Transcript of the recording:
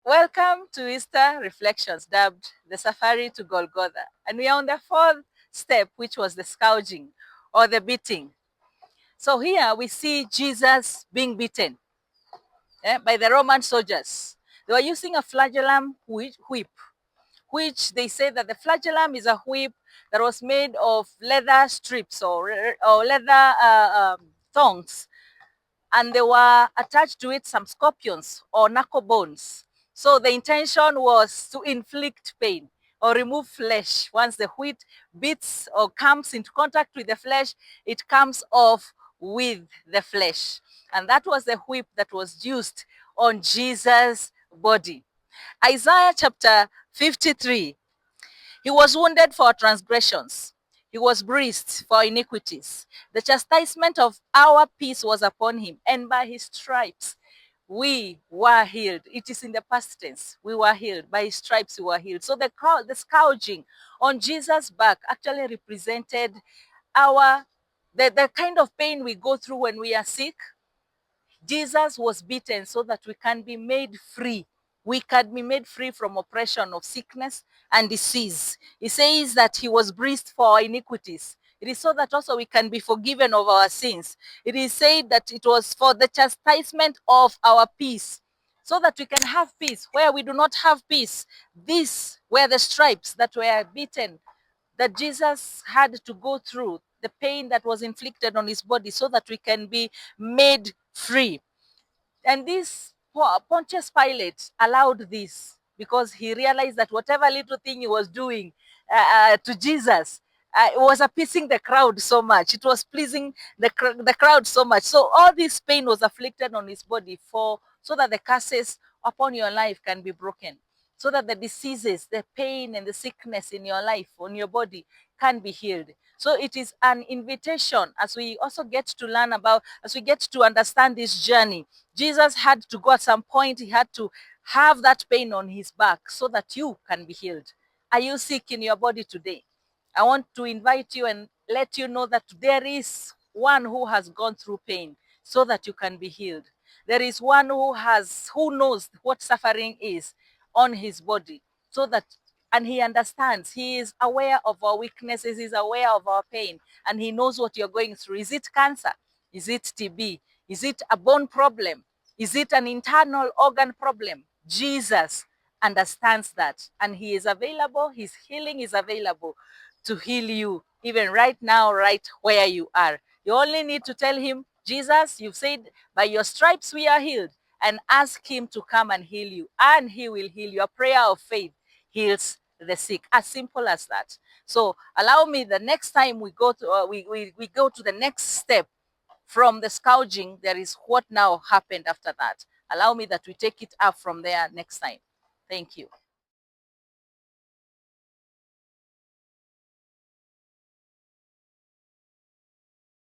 Welcome to Easter Reflections, dubbed the Safari to Golgotha. And we are on the fourth step, which was the scourging or the beating. So here we see Jesus being beaten by the Roman soldiers. They were using a flagellum whip, which they say that the flagellum is a whip that was made of leather strips or leather thongs, and they were attached to it some scorpions or knuckle bones. So the intention was to inflict pain or remove flesh. Once the wheat beats or comes into contact with the flesh, it comes off with the flesh. And that was the whip that was used on Jesus' body. Isaiah chapter 53, he was wounded for transgressions. He was bruised for iniquities. The chastisement of our peace was upon him, and by his stripes we were healed. It is in the past tense. We were healed. By his stripes we were healed. So the scourging on Jesus' back actually represented the kind of pain we go through when we are sick. Jesus was beaten so that we can be made free. We can be made free from oppression of sickness and disease. He says that he was bruised for our iniquities. It is so that also we can be forgiven of our sins. It is said that it was for the chastisement of our peace, so that we can have peace where we do not have peace. These were the stripes that were beaten, that Jesus had to go through, the pain that was inflicted on his body, so that we can be made free. And this Pontius Pilate allowed this because he realized that whatever little thing he was doing to Jesus, it was appeasing the crowd so much. It was pleasing the crowd so much. So all this pain was afflicted on his body so that the curses upon your life can be broken, so that the diseases, the pain and the sickness in your life, on your body, can be healed. So it is an invitation as we also get to learn about, as we get to understand this journey. Jesus had to go at some point, he had to have that pain on his back so that you can be healed. Are you sick in your body today? I want to invite you and let you know that there is one who has gone through pain so that you can be healed. There is one who knows what suffering is on his body, so that, and he understands, he is aware of our weaknesses, he's aware of our pain, and he knows what you're going through. Is it cancer? Is it TB? Is it a bone problem? Is it an internal organ problem? Jesus understands that, and he is available. His healing is available to heal you even right now, right where you are. You only need to tell him, Jesus, you've said by your stripes we are healed, and ask him to come and heal you, and he will heal you. A prayer of faith heals the sick. As simple as that. So allow me, the next time we go to we go to the next step from the scourging, there is what now happened after that. Allow me that we take it up from there next time. Thank you.